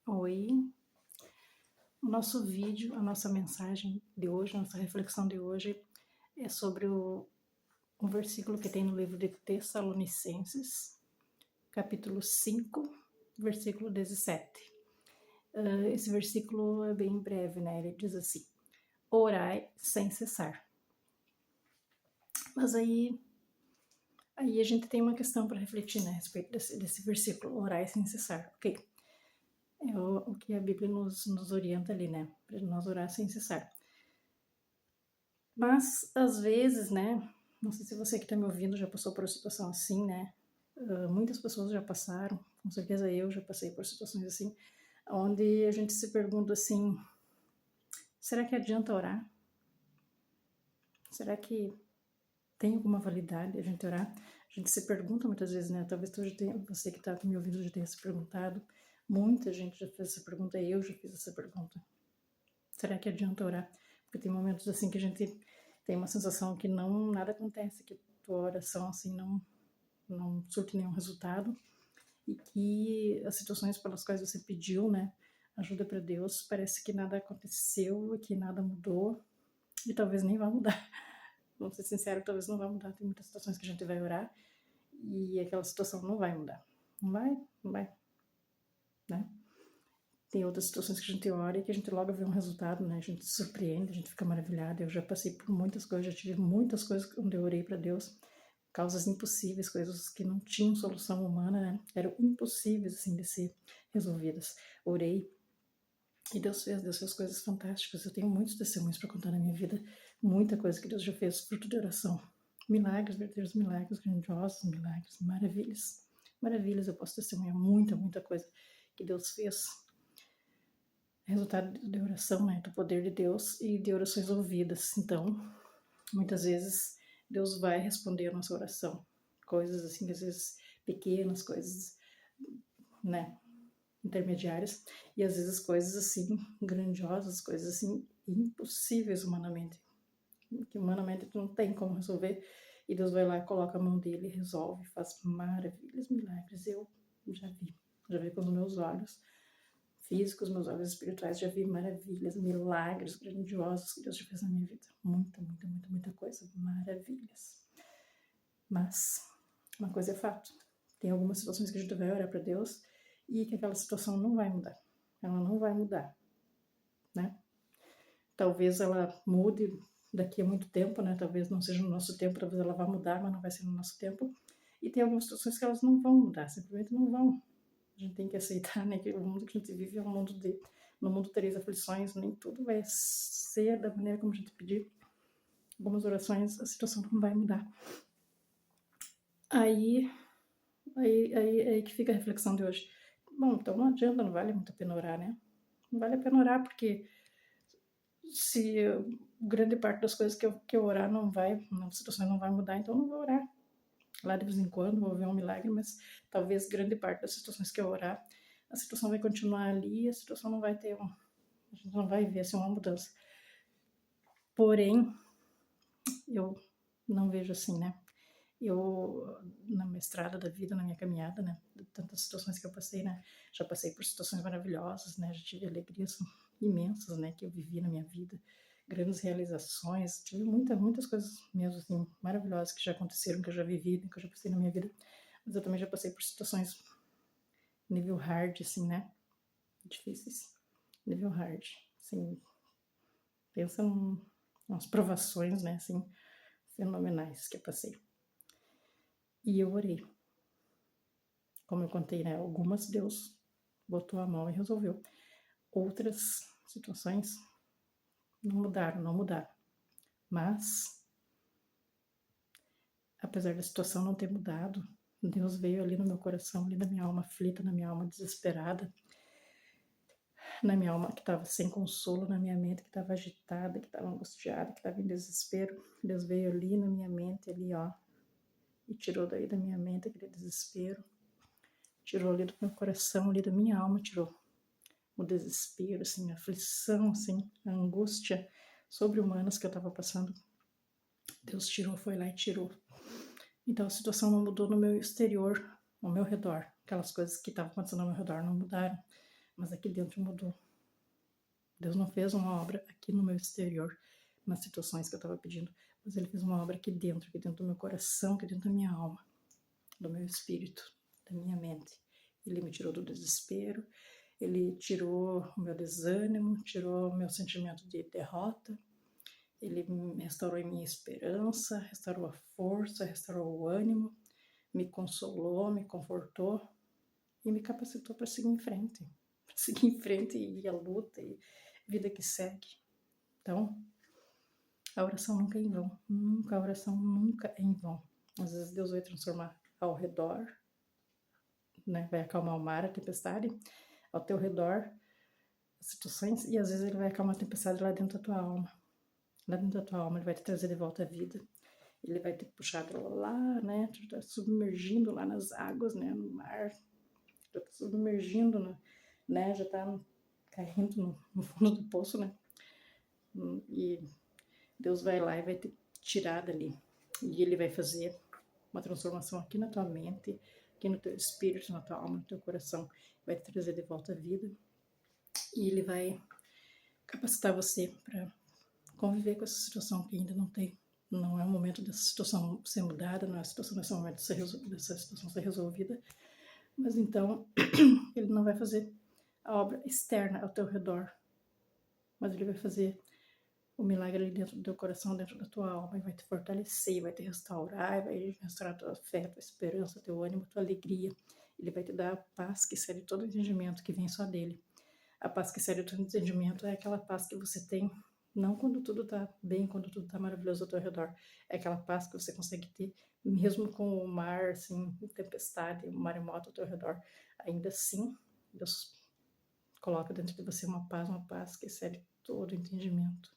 Oi, o nosso vídeo, a nossa mensagem de hoje, a nossa reflexão de hoje é sobre o versículo que tem no livro de Tessalonicenses, capítulo 5, versículo 17. Esse versículo é bem breve, né? Ele diz assim: orai sem cessar. Mas aí a gente tem uma questão para refletir, né, a respeito desse versículo, orai sem cessar. Ok, é o que a Bíblia nos orienta ali, né, para nós orar sem cessar. Mas, às vezes, né, não sei se você que está me ouvindo já passou por uma situação assim, né, muitas pessoas já passaram, com certeza eu já passei por situações assim, onde a gente se pergunta assim, será que adianta orar? Será que tem alguma validade a gente orar? A gente se pergunta muitas vezes, né, talvez você que está me ouvindo já tenha se perguntado, muita gente já fez essa pergunta, eu já fiz essa pergunta. Será que adianta orar? Porque tem momentos assim que a gente tem uma sensação que nada acontece, que tua oração assim não surte nenhum resultado e que as situações pelas quais você pediu, né, ajuda para Deus, parece que nada aconteceu, que nada mudou e talvez nem vá mudar. Vamos ser sinceros, talvez não vá mudar. Tem muitas situações que a gente vai orar e aquela situação não vai mudar. Não vai, né? Tem outras situações que a gente ora e que a gente logo vê um resultado, né? A gente se surpreende, a gente fica maravilhada. Eu já passei por muitas coisas, já tive muitas coisas onde eu orei para Deus, causas impossíveis, coisas que não tinham solução humana, né? Eram impossíveis, assim, de ser resolvidas. Orei e Deus fez coisas fantásticas. Eu tenho muitos testemunhos para contar na minha vida, muita coisa que Deus já fez, fruto de oração. Milagres, verdadeiros milagres, grandiosos milagres, maravilhas. Maravilhas, eu posso testemunhar muita coisa que Deus fez. Resultado de oração, né, do poder de Deus e de orações ouvidas. Então, muitas vezes Deus vai responder a nossa oração, coisas assim, às vezes pequenas, coisas, né, intermediárias, e às vezes coisas assim grandiosas, coisas assim impossíveis humanamente, que humanamente não tem como resolver, e Deus vai lá, coloca a mão dele, resolve, faz maravilhas, milagres. Eu já vi com os meus olhos físicos, meus olhos espirituais, já vi maravilhas, milagres grandiosos que Deus já fez na minha vida. Muita coisa, maravilhas. Mas uma coisa é fato, tem algumas situações que a gente vai orar para Deus e que aquela situação não vai mudar. Ela não vai mudar, né? Talvez ela mude daqui a muito tempo, né? Talvez não seja no nosso tempo, talvez ela vá mudar, mas não vai ser no nosso tempo. E tem algumas situações que elas não vão mudar, simplesmente não vão. A gente tem que aceitar, né, que o mundo que a gente vive é um mundo no mundo tereis aflições, nem tudo vai ser da maneira como a gente pedir. Algumas orações, a situação não vai mudar. Aí que fica a reflexão de hoje. Bom, então não adianta, não vale muito a pena orar, né? Não vale a pena orar porque se grande parte das coisas que eu orar a situação não vai mudar, então não vou orar. Lá de vez em quando vou ver um milagre, mas talvez grande parte das situações que eu orar, a situação vai continuar ali, a situação não vai ter a gente não vai ver assim uma mudança. Porém, eu não vejo assim, né? Eu, na minha estrada da vida, na minha caminhada, né? De tantas situações que eu passei, né? Já passei por situações maravilhosas, né? Já tive alegrias imensas, né? Que eu vivi na minha vida. Grandes realizações. Tive muitas coisas mesmo, assim, maravilhosas que já aconteceram, que eu já vivi, que eu já passei na minha vida. Mas eu também já passei por situações nível hard, assim, né? Difíceis. Nível hard. Assim, pensa umas provações, né? Assim, fenomenais que eu passei. E eu orei. Como eu contei, né? Algumas Deus botou a mão e resolveu. Outras situações não mudaram. Mas, apesar da situação não ter mudado, Deus veio ali no meu coração, ali na minha alma aflita, na minha alma desesperada, na minha alma que estava sem consolo, na minha mente que estava agitada, que estava angustiada, que estava em desespero. Deus veio ali na minha mente, ali, ó, e tirou daí da minha mente aquele desespero, tirou ali do meu coração, ali da minha alma, tirou o desespero, assim, a aflição, assim, a angústia sobre-humanas que eu estava passando. Deus tirou, foi lá e tirou. Então a situação não mudou no meu exterior, ao meu redor. Aquelas coisas que estavam acontecendo ao meu redor não mudaram. mas aqui dentro mudou. Deus não fez uma obra aqui no meu exterior, nas situações que eu estava pedindo, mas Ele fez uma obra aqui dentro do meu coração, aqui dentro da minha alma, do meu espírito, da minha mente. Ele me tirou do desespero, Ele tirou o meu desânimo, tirou o meu sentimento de derrota, Ele restaurou a minha esperança, restaurou a força, restaurou o ânimo, me consolou, me confortou e me capacitou para seguir em frente. Para seguir em frente e a luta e vida que segue. Então, a oração nunca é em vão. Nunca, a oração nunca é em vão. Às vezes Deus vai transformar ao redor, né? Vai acalmar o mar, a tempestade, ao teu redor, as situações, e às vezes Ele vai acalmar a tempestade lá dentro da tua alma. Lá dentro da tua alma, Ele vai te trazer de volta à vida. Ele vai te puxar lá, né? Tu tá submergindo lá nas águas, né? No mar. Tu tá submergindo, né? Já tá caindo no fundo do poço, né? E Deus vai lá e vai te tirar dali. E Ele vai fazer uma transformação aqui na tua mente, aqui no teu espírito, na tua alma, no teu coração. Vai te trazer de volta à vida. E Ele vai capacitar você para conviver com essa situação que ainda não tem. Não é o momento dessa situação ser mudada, não é a situação desse momento dessa situação ser resolvida. Mas então, Ele não vai fazer a obra externa ao teu redor, mas Ele vai fazer o milagre ali dentro do teu coração, dentro da tua alma, e vai te fortalecer, vai te restaurar, vai restaurar a tua fé, a tua esperança, teu ânimo, a tua alegria. Ele vai te dar a paz que excede todo entendimento, que vem só dele. A paz que excede todo entendimento é aquela paz que você tem, não quando tudo tá bem, quando tudo tá maravilhoso ao teu redor. É aquela paz que você consegue ter, mesmo com o mar, assim, tempestade, o maremoto ao teu redor. Ainda assim, Deus coloca dentro de você uma paz que excede todo entendimento.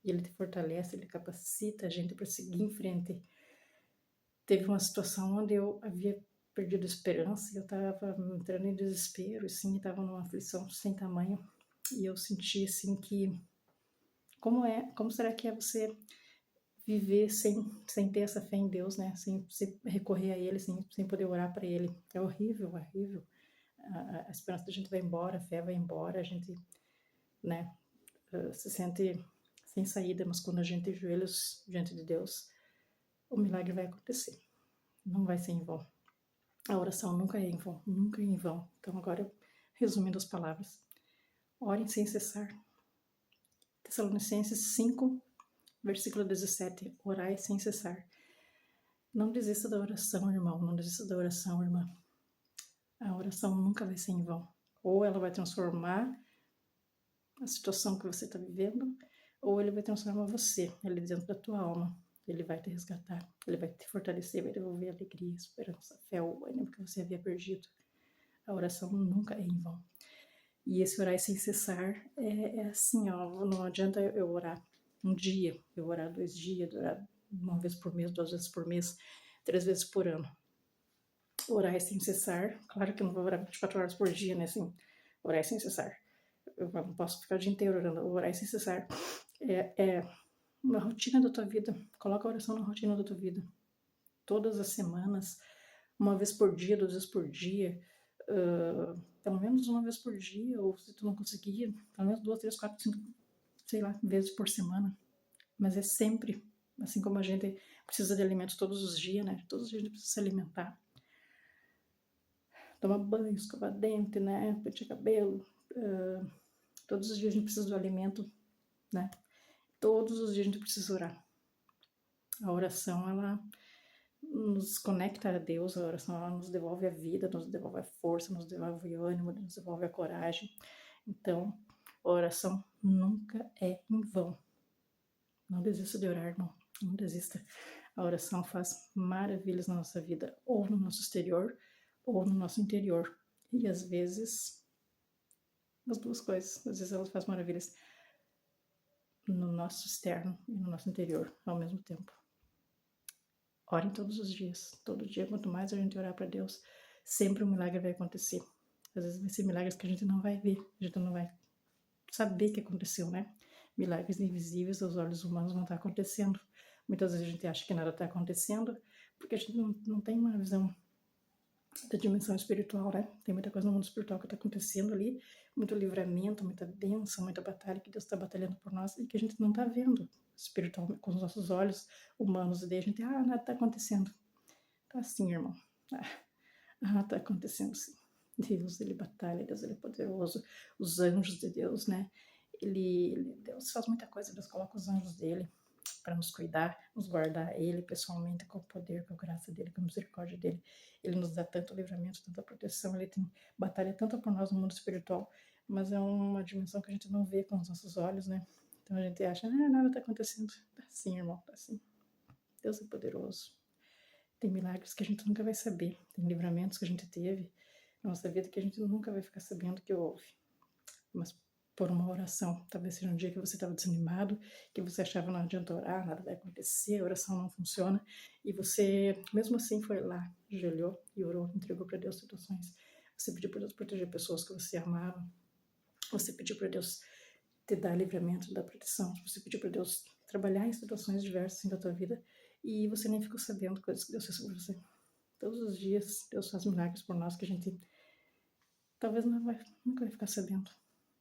E Ele te fortalece, Ele capacita a gente para seguir em frente. Teve uma situação onde eu havia perdido a esperança, eu estava entrando em desespero, assim, estava numa aflição sem tamanho, e eu senti, assim, que como será que é você viver sem ter essa fé em Deus, né? Sem recorrer a Ele, sem poder orar para Ele. É horrível, é horrível. A esperança da gente vai embora, a fé vai embora, a gente, né, se sente sem saída, mas quando a gente joelhos diante de Deus, o milagre vai acontecer. Não vai ser em vão. A oração nunca é em vão, nunca é em vão. Então agora, resumindo as palavras, orem sem cessar. Tessalonicenses 5, versículo 17, orai sem cessar. Não desista da oração, irmão, não desista da oração, irmã. A oração nunca vai ser em vão. Ou ela vai transformar a situação que você está vivendo, ou ele vai transformar você, ele dentro da tua alma. Ele vai te resgatar, ele vai te fortalecer, vai devolver a alegria, a esperança, a fé, o ânimo que você havia perdido. A oração nunca é em vão. E esse orar sem cessar é assim, ó, não adianta eu orar um dia, eu orar 2 dias, eu orar uma vez por mês, 2 vezes por mês, 3 vezes por ano. Orar sem cessar, claro que eu não vou orar 24 horas por dia, né, assim, orar sem cessar. Eu não posso ficar o dia inteiro orando, orar sem cessar. É uma rotina da tua vida, coloca a oração na rotina da tua vida. Todas as semanas, uma vez por dia, 2 vezes por dia, pelo menos uma vez por dia, ou se tu não conseguir, pelo menos 2, 3, 4, 5, sei lá, vezes por semana. Mas é sempre, assim como a gente precisa de alimentos todos os dias, né? Todos os dias a gente precisa se alimentar. Tomar banho, escovar dente, né? Pentear cabelo. Todos os dias a gente precisa do alimento, né? Todos os dias a gente precisa orar. A oração, ela nos conecta a Deus, a oração ela nos devolve a vida, nos devolve a força, nos devolve o ânimo, nos devolve a coragem. Então, a oração nunca é em vão. Não desista de orar, irmão. Não desista. A oração faz maravilhas na nossa vida, ou no nosso exterior, ou no nosso interior. E às vezes, as duas coisas. Às vezes ela faz maravilhas no nosso externo e no nosso interior ao mesmo tempo. Orem todos os dias. Todo dia, quanto mais a gente orar para Deus, sempre um milagre vai acontecer. Às vezes vai ser milagres que a gente não vai ver, a gente não vai saber que aconteceu, né? Milagres invisíveis aos olhos humanos vão estar acontecendo. Muitas vezes a gente acha que nada está acontecendo, porque a gente não tem uma visão da dimensão espiritual, né? Tem muita coisa no mundo espiritual que está acontecendo ali, muito livramento, muita bênção, muita batalha que Deus está batalhando por nós e que a gente não está vendo espiritual com os nossos olhos humanos. E daí a gente, nada está acontecendo. Tá assim, irmão. Tá acontecendo sim. Deus, ele batalha, Deus, ele é poderoso. Os anjos de Deus, né? Deus faz muita coisa, Deus coloca os anjos dele para nos cuidar, nos guardar, ele pessoalmente, com o poder, com a graça dele, com a misericórdia dele. Ele nos dá tanto livramento, tanta proteção, ele tem batalha tanto por nós no mundo espiritual, mas é uma dimensão que a gente não vê com os nossos olhos, né? Então a gente acha, nada tá acontecendo. Tá sim, irmão, tá sim. Deus é poderoso. Tem milagres que a gente nunca vai saber, tem livramentos que a gente teve na nossa vida que a gente nunca vai ficar sabendo que houve. Mas por uma oração, talvez seja um dia que você estava desanimado, que você achava não adianta orar, nada vai acontecer, a oração não funciona, e você, mesmo assim, foi lá, ajoelhou e orou, entregou para Deus situações. Você pediu para Deus proteger pessoas que você amava, você pediu para Deus te dar livramento, dar proteção, você pediu para Deus trabalhar em situações diversas da tua vida, e você nem ficou sabendo coisas que Deus fez por você. Todos os dias, Deus faz milagres por nós que a gente talvez nunca vai ficar sabendo.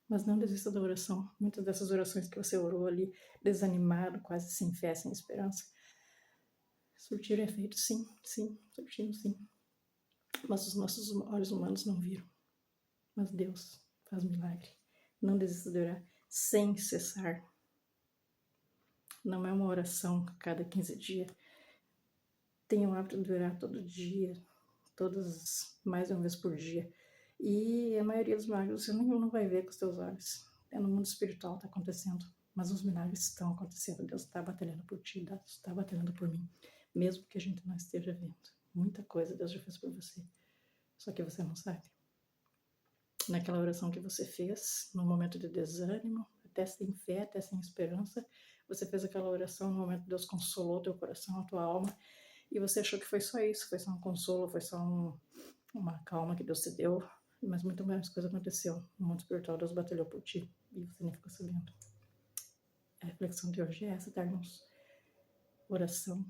Mas não desista da oração. Muitas dessas orações que você orou ali, desanimado, quase sem fé, sem esperança, surtiram efeito, sim, surtiram sim. Mas os nossos olhos humanos não viram. Mas Deus faz milagre. Não desista de orar sem cessar. Não é uma oração a cada 15 dias. Tenha o hábito de orar todo dia, mais de uma vez por dia. E a maioria dos milagres você não vai ver com os teus olhos. É no mundo espiritual está acontecendo. Mas os milagres estão acontecendo. Deus está batalhando por ti, Deus está batalhando por mim. Mesmo que a gente não esteja vendo. Muita coisa Deus já fez por você. Só que você não sabe. Naquela oração que você fez, no momento de desânimo, até sem fé, até sem esperança, você fez aquela oração no momento que Deus consolou teu coração, a tua alma, e você achou que foi só isso, foi só um consolo, foi só uma calma que Deus te deu, mas muito mais coisa aconteceu. No mundo espiritual, Deus batalhou por ti, e você nem ficou sabendo. A reflexão de hoje é essa, tá, irmãos? Oração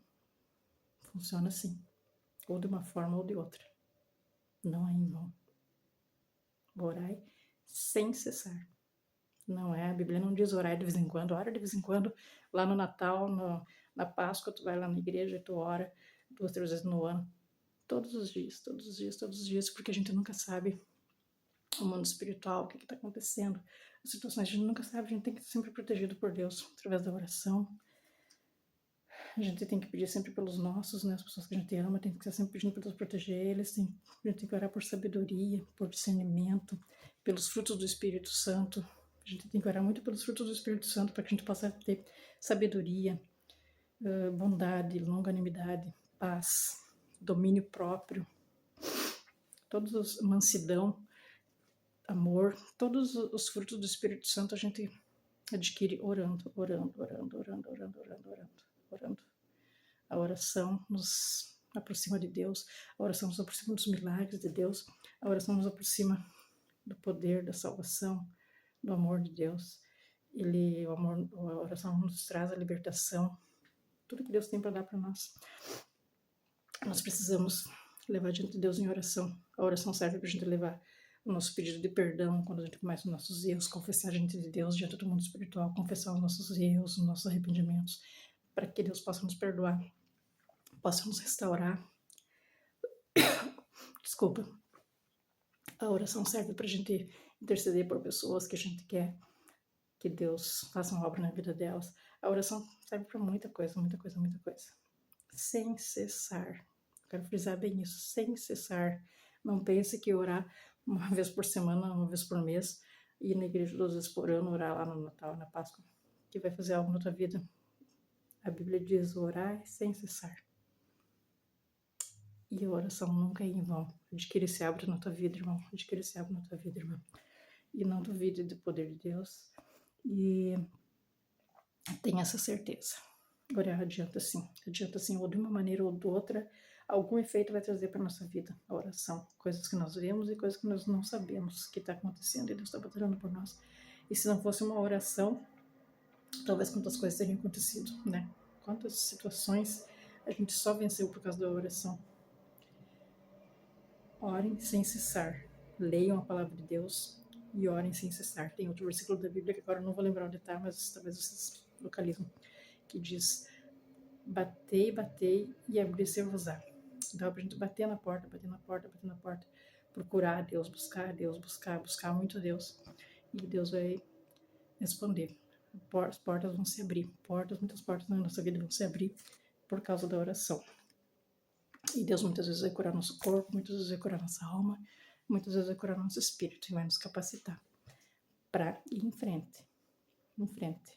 funciona assim, ou de uma forma ou de outra. Não é em vão. Orai sem cessar. Não é, a Bíblia não diz orar de vez em quando, ora de vez em quando, lá no Natal, na Páscoa, tu vai lá na igreja e tu ora 2, 3 vezes no ano. Todos os dias, todos os dias, todos os dias, porque a gente nunca sabe o mundo espiritual, o que está acontecendo, as situações, a gente nunca sabe, a gente tem que ser sempre protegido por Deus, através da oração. A gente tem que pedir sempre pelos nossos, né, as pessoas que a gente ama, tem que estar sempre pedindo para Deus proteger eles, a gente tem que orar por sabedoria, por discernimento, pelos frutos do Espírito Santo. A gente tem que orar muito pelos frutos do Espírito Santo para que a gente possa ter sabedoria, bondade, longanimidade, paz, domínio próprio, mansidão, amor, todos os frutos do Espírito Santo a gente adquire orando. A oração nos aproxima de Deus, a oração nos aproxima dos milagres de Deus, a oração nos aproxima do poder da salvação, do amor de Deus. A oração nos traz a libertação, tudo que Deus tem para dar para nós. Nós precisamos levar diante de Deus em oração. A oração serve para a gente levar o nosso pedido de perdão quando a gente começa os nossos erros, confessar diante de Deus, diante do mundo espiritual, confessar os nossos erros, os nossos arrependimentos, para que Deus possa nos perdoar, possa nos restaurar. Desculpa. A oração serve para a gente interceder por pessoas que a gente quer que Deus faça uma obra na vida delas. A oração serve para muita coisa, muita coisa, muita coisa. Sem cessar. Quero frisar bem isso, sem cessar. Não pense que orar uma vez por semana, uma vez por mês, ir na igreja 2 vezes por ano, orar lá no Natal, na Páscoa, que vai fazer algo na tua vida. A Bíblia diz orar sem cessar. E a oração nunca é em vão. Adquire esse hábito na tua vida, irmão. Adquire esse hábito na tua vida, irmão. E não duvide do poder de Deus. E tenha essa certeza. Orar adianta sim, ou de uma maneira ou de outra, algum efeito vai trazer para nossa vida a oração. Coisas que nós vemos e coisas que nós não sabemos que está acontecendo e Deus está batalhando por nós. E se não fosse uma oração, talvez quantas coisas teriam acontecido, né? Quantas situações a gente só venceu por causa da oração. Orem sem cessar. Leiam a palavra de Deus e orem sem cessar. Tem outro versículo da Bíblia que agora eu não vou lembrar onde está, mas talvez vocês localizem, que diz: batei, batei e abrir-se-vos-á. Então, pra gente bater na porta, bater na porta, bater na porta, procurar a Deus, buscar muito a Deus, e Deus vai responder. As portas vão se abrir, muitas portas na nossa vida vão se abrir por causa da oração. E Deus muitas vezes vai curar nosso corpo, muitas vezes vai curar nossa alma, muitas vezes vai curar nosso espírito e vai nos capacitar para ir em frente. Em frente.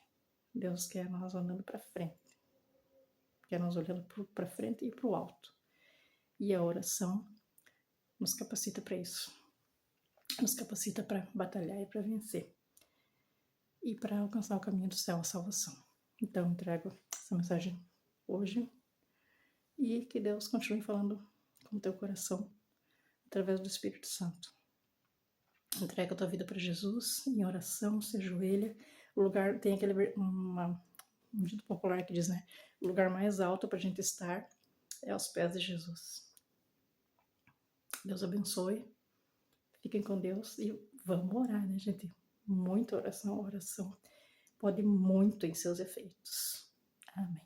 Deus quer nós andando para frente. Quer nós olhando para frente e para o alto. E a oração nos capacita para isso. Nos capacita para batalhar e para vencer. E para alcançar o caminho do céu, a salvação. Então, eu entrego essa mensagem hoje. E que Deus continue falando com o teu coração através do Espírito Santo. Entrega a tua vida para Jesus em oração, se ajoelha. O lugar, tem aquele um dito popular que diz, né? O lugar mais alto para a gente estar é aos pés de Jesus. Deus abençoe. Fiquem com Deus e vamos orar, né, gente? Muita oração, oração pode muito em seus efeitos. Amém.